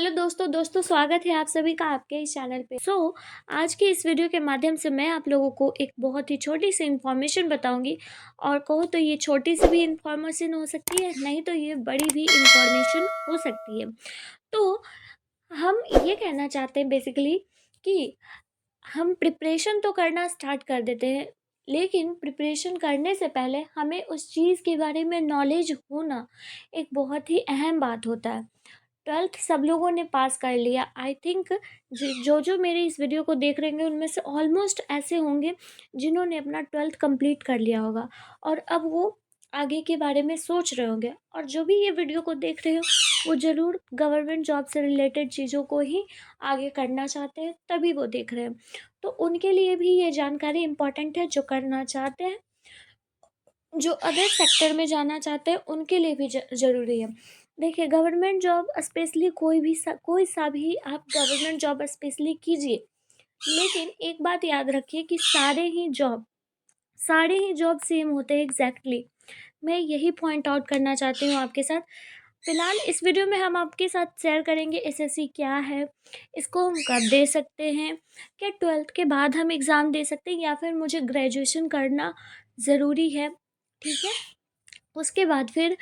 Hello दोस्तों स्वागत है आप सभी का आपके इस चैनल पे। आज के इस वीडियो के माध्यम से मैं आप लोगों को एक बहुत ही छोटी सी इन्फॉर्मेशन बताऊंगी और कहो तो ये छोटी सी भी इन्फॉर्मेशन हो सकती है, नहीं तो ये बड़ी भी इन्फॉर्मेशन हो सकती है। तो हम ये कहना चाहते हैं बेसिकली कि हम प्रिपरेशन तो करना स्टार्ट कर देते हैं, लेकिन प्रिपरेशन करने से पहले हमें उस चीज़ के बारे में नॉलेज होना एक बहुत ही अहम बात होता है। 12th सब लोगों ने पास कर लिया। आई थिंक जो जो मेरे इस वीडियो को देख रहे होंगे उनमें से ऑलमोस्ट ऐसे होंगे जिन्होंने अपना 12th कंप्लीट कर लिया होगा और अब वो आगे के बारे में सोच रहे होंगे। और जो भी ये वीडियो को देख रहे हो वो ज़रूर गवर्नमेंट जॉब से रिलेटेड चीज़ों को ही आगे करना चाहते हैं, तभी वो देख रहे हैं। तो उनके लिए भी ये जानकारी इम्पॉर्टेंट है, जो करना चाहते हैं, जो अदर सेक्टर में जाना चाहते हैं उनके लिए भी ज़रूरी है। देखिए, गवर्नमेंट जॉब स्पेशली कोई सा भी आप गवर्नमेंट जॉब स्पेशली कीजिए, लेकिन एक बात याद रखिए कि सारे ही जॉब सेम होते हैं एग्जैक्टली। मैं यही पॉइंट आउट करना चाहती हूँ आपके साथ। फिलहाल इस वीडियो में हम आपके साथ शेयर करेंगे एसएससी क्या है, इसको हम कब दे सकते हैं, क्या 12th के बाद हम एग्ज़ाम दे सकते हैं या फिर मुझे ग्रेजुएशन करना ज़रूरी है। ठीक है, उसके बाद फिर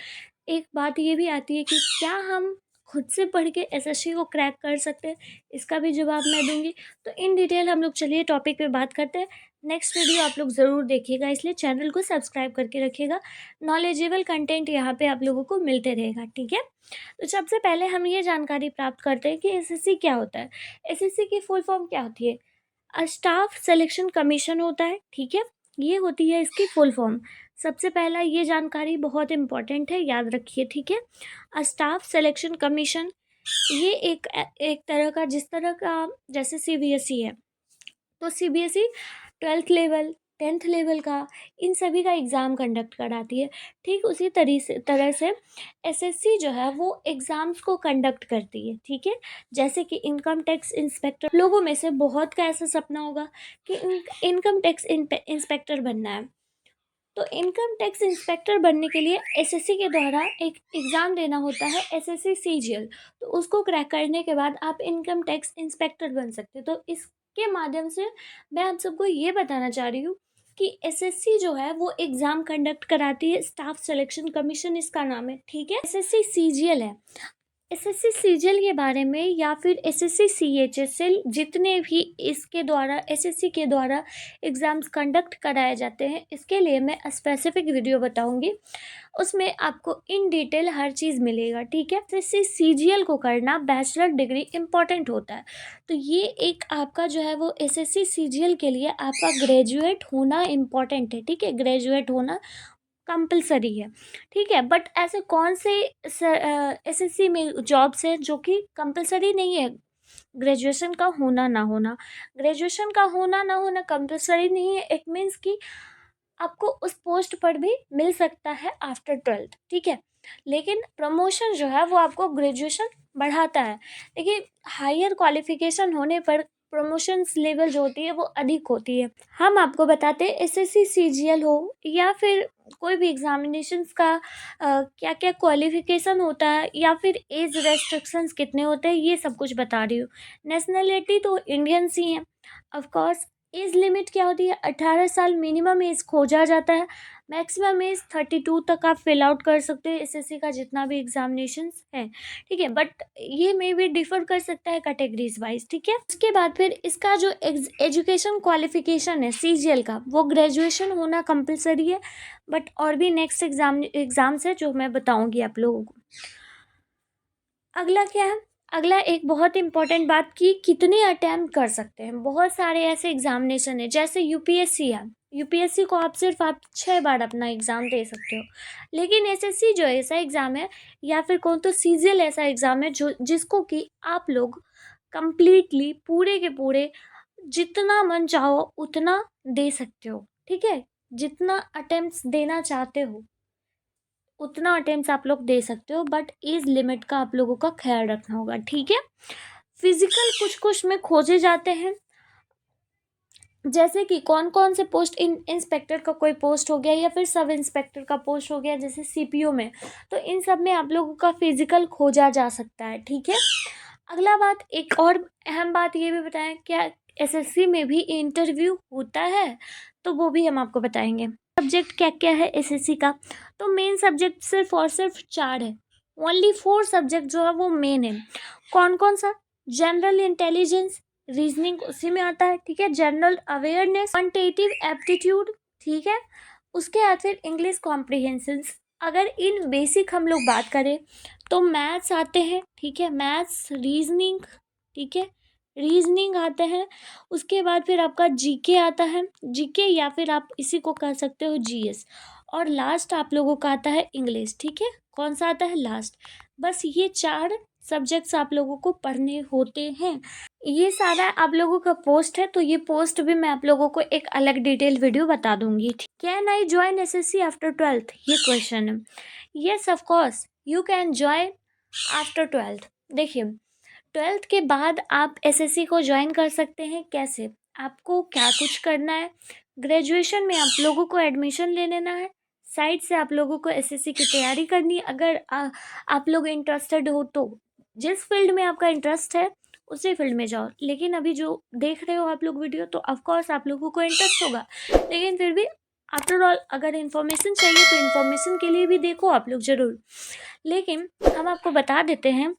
एक बात ये भी आती है कि क्या हम खुद से पढ़ के एसएससी को क्रैक कर सकते हैं, इसका भी जवाब मैं दूंगी। तो इन डिटेल हम लोग चलिए टॉपिक पे बात करते हैं। नेक्स्ट वीडियो आप लोग ज़रूर देखिएगा, इसलिए चैनल को सब्सक्राइब करके रखिएगा। नॉलेजेबल कंटेंट यहाँ पे आप लोगों को मिलते रहेगा। ठीक है, तो सबसे पहले हम ये जानकारी प्राप्त करते हैं कि एसएससी क्या होता है। एसएससी की फुल फॉर्म क्या होती है? स्टाफ सिलेक्शन कमीशन होता है। ठीक है, ये होती है इसकी फुल फॉर्म। सबसे पहला ये जानकारी बहुत इम्पॉर्टेंट है, याद रखिए। ठीक है, स्टाफ सिलेक्शन कमीशन ये एक तरह का, जिस तरह का जैसे सीबीएसई है, तो CBSE 12th level 10th level का इन सभी का एग्ज़ाम कंडक्ट कराती है। ठीक उसी तरह से एसएससी जो है वो एग्ज़ाम्स को कंडक्ट करती है। ठीक है, जैसे कि इनकम टैक्स इंस्पेक्टर, लोगों में से बहुत का ऐसा सपना होगा कि इनकम टैक्स इंस्पेक्टर बनना है। तो इनकम टैक्स इंस्पेक्टर बनने के लिए एसएससी के द्वारा एक एग्ज़ाम देना होता है, एसएससी सीजीएल। तो उसको क्रैक करने के बाद आप इनकम टैक्स इंस्पेक्टर बन सकते हो। तो इसके माध्यम से मैं आप सबको ये बताना चाह रही हूँ कि एसएससी जो है वो एग्ज़ाम कंडक्ट कराती है, स्टाफ सिलेक्शन कमीशन इसका नाम है। ठीक है, एसएससी सीजीएल है। एसएससी सीजीएल के बारे में या फिर एसएससी सीएचएसएल, जितने भी इसके द्वारा एसएससी के द्वारा एग्ज़ाम्स कंडक्ट कराए जाते हैं, इसके लिए मैं स्पेसिफिक वीडियो बताऊंगी। उसमें आपको इन डिटेल हर चीज़ मिलेगा। ठीक है, एसएससी सीजीएल को करना बैचलर डिग्री इम्पॉर्टेंट होता है। तो ये एक आपका जो है वो एसएससी सीजीएल के लिए आपका ग्रेजुएट होना इम्पॉर्टेंट है। ठीक है, ग्रेजुएट होना कंपलसरी है। ठीक है, बट ऐसे कौन से एसएससी में जॉब्स है जो कि कंपलसरी नहीं है ग्रेजुएशन का होना ना होना। ग्रेजुएशन का होना ना होना कंपलसरी नहीं है, इट मीन्स कि आपको उस पोस्ट पर भी मिल सकता है आफ्टर 12th। ठीक है, लेकिन प्रमोशन जो है वो आपको ग्रेजुएशन बढ़ाता है। देखिए, हायर क्वालिफिकेशन होने पर प्रमोशंस लेवल जो होती है वो अधिक होती है। हम आपको बताते हैं एसएससी सीजीएल हो या फिर कोई भी एग्जामिनेशंस का क्या क्या क्वालिफिकेशन होता है या फिर एज रेस्ट्रिक्शंस कितने होते हैं, ये सब कुछ बता रही हूँ। नेशनलिटी तो इंडियंस ही हैं ऑफ कोर्स। एज लिमिट क्या होती है? 18 साल मिनिमम एज खोजा जाता है। मैक्सिमम एज 32 तक आप फिल आउट कर सकते हैं एसएससी का जितना भी एग्जामिनेशंस है। ठीक है, बट ये मे भी डिफर कर सकता है कैटेगरीज वाइज। ठीक है, उसके बाद फिर इसका जो एजुकेशन क्वालिफिकेशन है सीजीएल का, वो ग्रेजुएशन होना कंपलसरी है। बट और भी नेक्स्ट एग्जाम्स है जो मैं बताऊंगी आप लोगों को। अगला क्या है? अगला एक बहुत इंपॉर्टेंट बात कि कितने अटैम्प्ट कर सकते हैं। बहुत सारे ऐसे एग्जामिनेशन है, जैसे यूपीएससी है। यूपीएससी को आप सिर्फ 6 बार अपना एग्ज़ाम दे सकते हो, लेकिन एसएससी जो ऐसा एग्ज़ाम है या फिर कौन तो सीजीएल ऐसा एग्ज़ाम है जो जिसको कि आप लोग कंप्लीटली पूरे के पूरे जितना मन चाहो उतना दे सकते हो। ठीक है, जितना अटेम्प्ट्स देना चाहते हो उतना अटेम्प्ट्स आप लोग दे सकते हो, बट एज लिमिट का आप लोगों का ख्याल रखना होगा। ठीक है, फिजिकल कुछ कुछ में खोजे जाते हैं, जैसे कि कौन कौन से पोस्ट, इंस्पेक्टर का कोई पोस्ट हो गया या फिर सब इंस्पेक्टर का पोस्ट हो गया, जैसे सीपीओ में, तो इन सब में आप लोगों का फिजिकल खोजा जा सकता है। ठीक है, अगला बात, एक और अहम बात ये भी बताएं, क्या एसएससी में भी इंटरव्यू होता है? तो वो भी हम आपको बताएंगे। सब्जेक्ट क्या क्या है एसएससी का? तो मेन सब्जेक्ट सिर्फ और सिर्फ 4 है। ओनली 4 सब्जेक्ट जो है वो मेन है। कौन कौन सा? जनरल इंटेलिजेंस, रीजनिंग उसी में आता है, ठीक है। जनरल अवेयरनेस, क्वांटिटेटिव एप्टीट्यूड, ठीक है। उसके बाद फिर इंग्लिश कॉम्प्रिहेंशन। अगर इन बेसिक हम लोग बात करें तो मैथ्स आते हैं, ठीक है। मैथ्स, रीजनिंग, ठीक है, रीजनिंग आते हैं। उसके बाद फिर आपका जीके आता है, जीके या फिर आप इसी को कह सकते हो जीएस। और लास्ट आप लोगों का आता है इंग्लिश, ठीक है। कौन सा आता है? लास्ट। बस ये 4 सब्जेक्ट्स आप लोगों को पढ़ने होते हैं। ये सारा आप लोगों का पोस्ट है, तो ये पोस्ट भी मैं आप लोगों को एक अलग डिटेल वीडियो बता दूंगी। Can I join SSC after 12th, ये क्वेश्चन है। Yes of course you can join after 12th। देखिए, 12th के बाद आप एसएससी को ज्वाइन कर सकते हैं। कैसे? आपको क्या कुछ करना है, ग्रेजुएशन में आप लोगों को एडमिशन ले लेना है, साइड से आप लोगों को एसएससी की तैयारी करनी है। अगर आप लोग इंटरेस्टेड हो तो जिस फील्ड में आपका इंटरेस्ट है उसी फील्ड में जाओ। लेकिन अभी जो देख रहे हो आप लोग वीडियो, तो ऑफकोर्स आप लोगों को इंटरेस्ट होगा, लेकिन फिर भी आफ्टर ऑल अगर इन्फॉर्मेशन चाहिए तो इन्फॉर्मेशन के लिए भी देखो आप लोग ज़रूर। लेकिन हम आपको बता देते हैं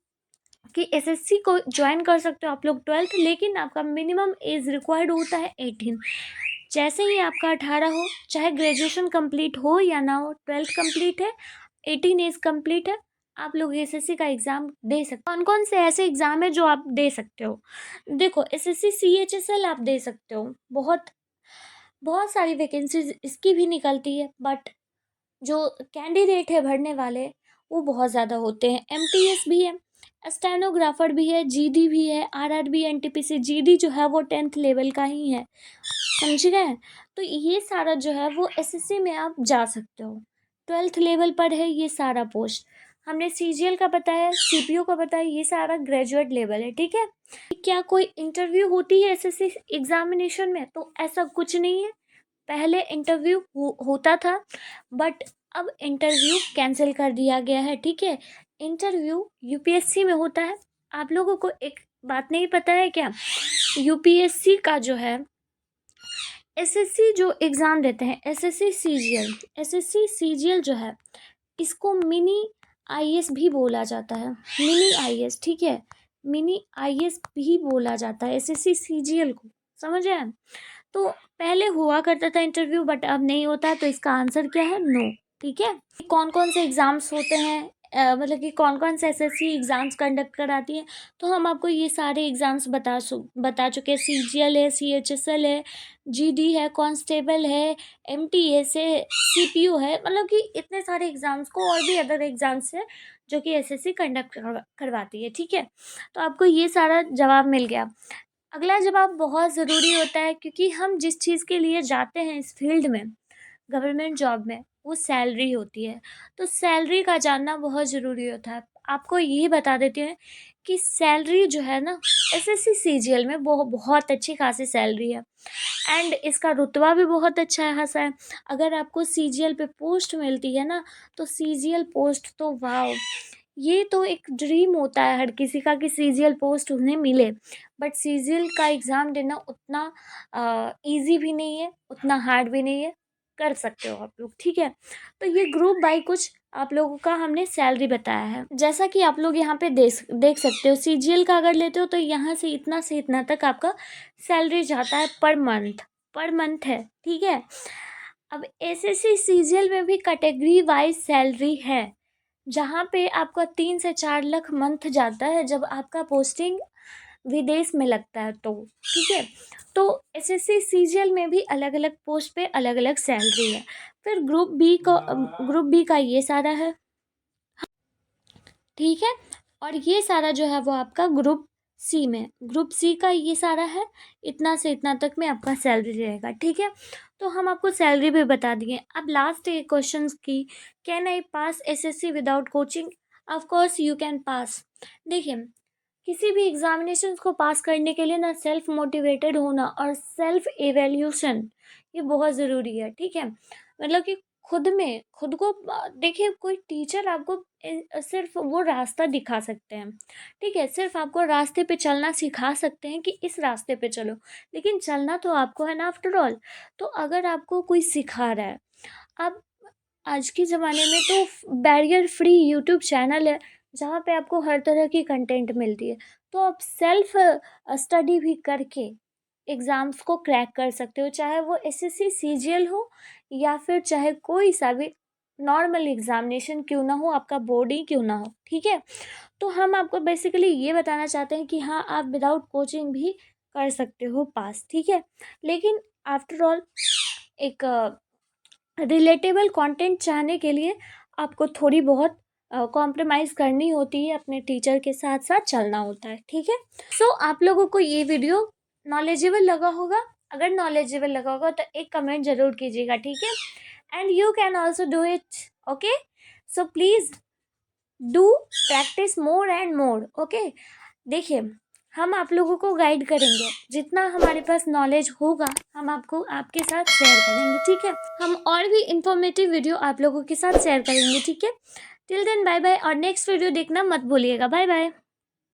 कि एसएससी को ज्वाइन कर सकते हो आप लोग 12th, लेकिन आपका मिनिमम एज रिक्वायर्ड होता है 18। जैसे ही आपका 18 हो, चाहे ग्रेजुएशन कंप्लीट हो या ना हो, 12th कंप्लीट है, 18 एज कंप्लीट है, आप लोग एसएससी का एग्ज़ाम दे सकते हो। कौन कौन से ऐसे एग्ज़ाम है जो आप दे सकते हो? देखो, एसएससी सीएचएसएल आप दे सकते हो। बहुत बहुत सारी वैकेंसीज इसकी भी निकलती है, बट जो कैंडिडेट है भरने वाले वो बहुत ज़्यादा होते हैं। एमटीएस भी है, स्टेनोग्राफर भी है, जीडी भी है, आरआरबी, एनटीपीसी। जीडी जो है वो 10th लेवल का ही है, समझ गए? तो ये सारा जो है वो एसएससी में आप जा सकते हो। 12th लेवल पर है ये सारा पोस्ट। हमने सीजीएल का बताया, सीपीयू का बताया, ये सारा ग्रेजुएट लेवल है, ठीक है। क्या कोई इंटरव्यू होती है एसएससी एग्जामिनेशन में? तो ऐसा कुछ नहीं है। पहले इंटरव्यू होता था, बट अब इंटरव्यू कैंसिल कर दिया गया है, ठीक है। इंटरव्यू यूपीएससी में होता है। आप लोगों को एक बात नहीं पता है क्या? यूपीएससी का जो है एसएससी जो एग्ज़ाम देते हैं, एसएससी सीजीएल जो है, इसको मिनी आईएएस भी बोला जाता है। मिनी आईएएस, ठीक है, मिनी आईएएस भी बोला जाता है एसएससी सीजीएल को, समझ रहे हैं? तो पहले हुआ करता था इंटरव्यू, बट अब नहीं होता, तो इसका आंसर क्या है? नो, ठीक है। कौन कौन से एग्ज़ाम्स होते हैं, मतलब कि कौन कौन से एसएससी एग्ज़ाम्स कंडक्ट कराती है, तो हम आपको ये सारे एग्ज़ाम्स बता चुके हैं। सीजीएल है, सीएचएसएल है, जीडी है, कांस्टेबल है, एमटीएस है, सीपीयू है, मतलब कि इतने सारे एग्ज़ाम्स को और भी अदर एग्ज़ाम्स है जो कि एसएससी कंडक्ट करवाती है, ठीक है। तो आपको ये सारा जवाब मिल गया। अगला जवाब बहुत ज़रूरी होता है, क्योंकि हम जिस चीज़ के लिए जाते हैं इस फील्ड में, गवर्नमेंट जॉब में, वो सैलरी होती है। तो सैलरी का जानना बहुत ज़रूरी होता है। आपको ये बता देते हैं कि सैलरी जो है ना, एसएससी सीजीएल में बहुत अच्छी खासी सैलरी है, एंड इसका रुतबा भी बहुत अच्छा है, खासा है। अगर आपको सीजीएल पे पोस्ट मिलती है ना, तो सीजीएल पोस्ट तो वाओ, ये तो एक ड्रीम होता है हर किसी का कि सीजीएल पोस्ट उन्हें मिले। बट सीजीएल का एग्ज़ाम देना उतना इजी भी नहीं है, उतना हार्ड भी नहीं है, कर सकते हो आप लोग, ठीक है। तो ये ग्रुप बाई कुछ आप लोगों का हमने सैलरी बताया है। जैसा कि आप लोग यहाँ पे देख सकते हो, सीजीएल का अगर लेते हो तो यहाँ से इतना तक आपका सैलरी जाता है पर मंथ है, ठीक है। अब एसएससी सीजीएल में भी कैटेगरी वाइज सैलरी है, जहाँ पे आपका 3 से 4 लाख मंथ जाता है जब आपका पोस्टिंग विदेश में लगता है, तो ठीक है। तो एसएससी सीजीएल में भी अलग अलग पोस्ट पे अलग अलग सैलरी है। फिर ग्रुप बी का ये सारा है, ठीक है। और ये सारा जो है वो आपका ग्रुप सी का ये सारा है, इतना से इतना तक में आपका सैलरी रहेगा, ठीक है। तो हम आपको सैलरी भी बता दिए। अब लास्ट क्वेश्चन की, can I pass SSC without coaching? Of course you can pass. देखिए, किसी भी एग्जामिनेशन को पास करने के लिए ना सेल्फ मोटिवेटेड होना और सेल्फ एवेल्यूशन ये बहुत ज़रूरी है, ठीक है। मतलब कि खुद को देखिए, कोई टीचर आपको सिर्फ वो रास्ता दिखा सकते हैं, ठीक है, सिर्फ आपको रास्ते पे चलना सिखा सकते हैं कि इस रास्ते पे चलो, लेकिन चलना तो आपको है ना आफ्टर ऑल। तो अगर आपको कोई सिखा रहा है, अब आज के ज़माने में तो बैरियर फ्री यूट्यूब चैनल है, जहाँ पे आपको हर तरह की कंटेंट मिलती है, तो आप सेल्फ स्टडी भी करके एग्ज़ाम्स को क्रैक कर सकते हो, चाहे वो एसएससी सीजीएल हो या फिर चाहे कोई सा भी नॉर्मल एग्ज़ामिनेशन क्यों ना हो, आपका बोर्ड ही क्यों ना हो, ठीक है। तो हम आपको बेसिकली ये बताना चाहते हैं कि हाँ, आप विदाउट कोचिंग भी कर सकते हो पास, ठीक है। लेकिन आफ्टर ऑल एक रिलेटेबल कंटेंट चाहने के लिए आपको थोड़ी बहुत कॉम्प्रोमाइज़ करनी होती है, अपने टीचर के साथ साथ चलना होता है, ठीक है। सो आप लोगों को ये वीडियो नॉलेजेबल लगा होगा। अगर नॉलेजेबल लगा होगा तो एक कमेंट ज़रूर कीजिएगा, ठीक है। And you can also do it, okay. So please do practice more and more, okay. देखिए, हम आप लोगों को गाइड करेंगे, जितना हमारे पास नॉलेज होगा हम आपको आपके साथ शेयर करेंगे, ठीक है। हम और भी इंफॉर्मेटिव वीडियो आप लोगों के साथ शेयर करेंगे, ठीक है। टिल देन बाय बाय, और नेक्स्ट वीडियो देखना मत भूलिएगा। Bye bye.